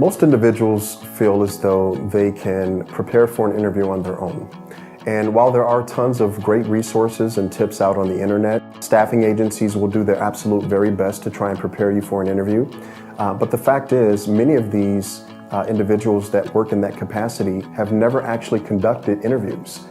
Most individuals feel as though they can prepare for an interview on their own. And while there are tons of great resources and tips out on the internet, staffing agencies will do their absolute very best to try and prepare you for an interview. But the fact is, many of these individuals that work in that capacity have never actually conducted interviews.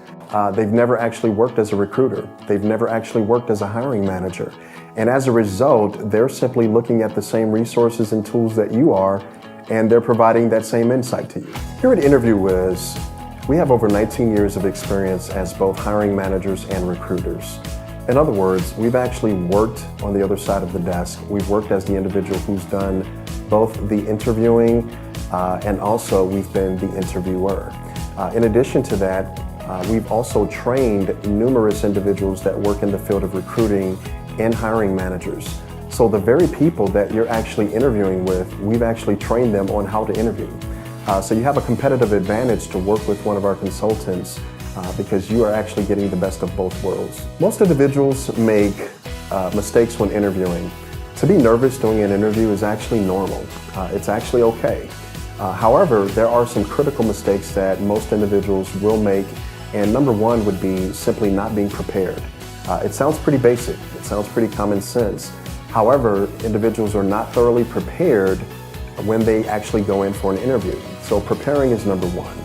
They've never actually worked as a recruiter. They've never actually worked as a hiring manager. And as a result, they're simply looking at the same resources and tools that you are, and they're providing that same insight to you. Here at InterviewWiz, we have over 19 years of experience as both hiring managers and recruiters. In other words, we've actually worked on the other side of the desk. We've worked as the individual who's done both the interviewing and also we've been the interviewer. In addition to that, we've also trained numerous individuals that work in the field of recruiting and hiring managers. So the very people that you're actually interviewing with, we've actually trained them on how to interview. So you have a competitive advantage to work with one of our consultants because you are actually getting the best of both worlds. Most individuals make mistakes when interviewing. To be nervous doing an interview is actually normal. It's actually okay. However, there are some critical mistakes that most individuals will make, and number one would be simply not being prepared. It sounds pretty basic. It sounds pretty common sense. However, individuals are not thoroughly prepared when they actually go in for an interview. So preparing is number one.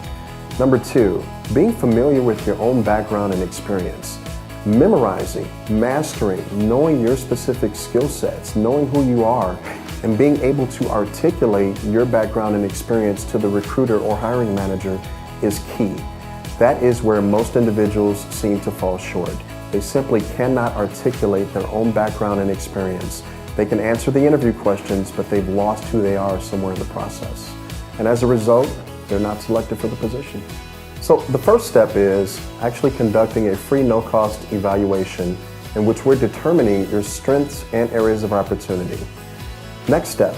Number two, being familiar with your own background and experience. Memorizing, mastering, knowing your specific skill sets, knowing who you are, and being able to articulate your background and experience to the recruiter or hiring manager is key. That is where most individuals seem to fall short. They simply cannot articulate their own background and experience. They can answer the interview questions, but they've lost who they are somewhere in the process. And as a result, they're not selected for the position. So the first step is actually conducting a free no-cost evaluation in which we're determining your strengths and areas of opportunity. Next step,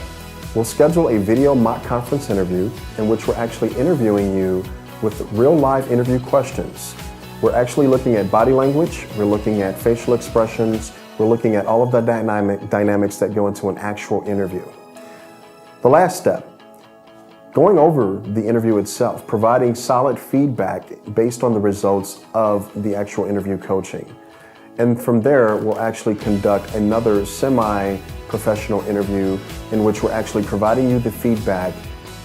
we'll schedule a video mock conference interview in which we're actually interviewing you with real live interview questions. We're actually looking at body language, we're looking at facial expressions, we're looking at all of the dynamics that go into an actual interview. The last step, going over the interview itself, providing solid feedback based on the results of the actual interview coaching. And from there, we'll actually conduct another semi-professional interview in which we're actually providing you the feedback,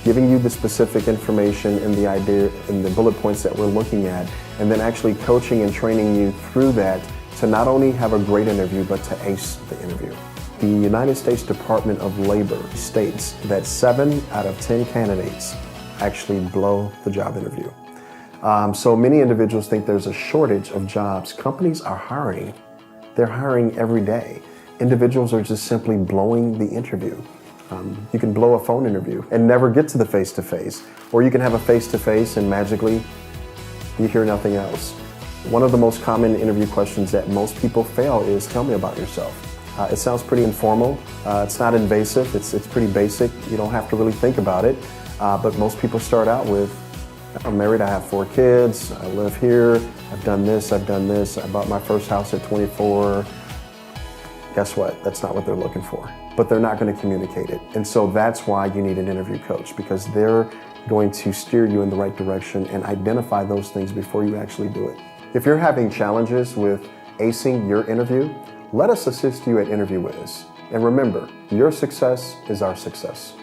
giving you the specific information and the idea and the bullet points that we're looking at, and then actually coaching and training you through that to not only have a great interview, but to ace the interview. The United States Department of Labor states that 7 out of 10 candidates actually blow the job interview. So many individuals think there's a shortage of jobs. Companies are hiring. They're hiring every day. Individuals are just simply blowing the interview. You can blow a phone interview and never get to the face-to-face, or you can have a face-to-face and magically you hear nothing else. One of the most common interview questions that most people fail is, tell me about yourself. It sounds pretty informal. It's not invasive. It's pretty basic. You don't have to really think about it. But most people start out with, I'm married, I have 4 kids, I live here, I've done this, I bought my first house at 24. Guess what? That's not what they're looking for. But they're not going to communicate it. And so that's why you need an interview coach, because they're going to steer you in the right direction and identify those things before you actually do it. If you're having challenges with acing your interview, let us assist you at InterviewWiz. And remember, your success is our success.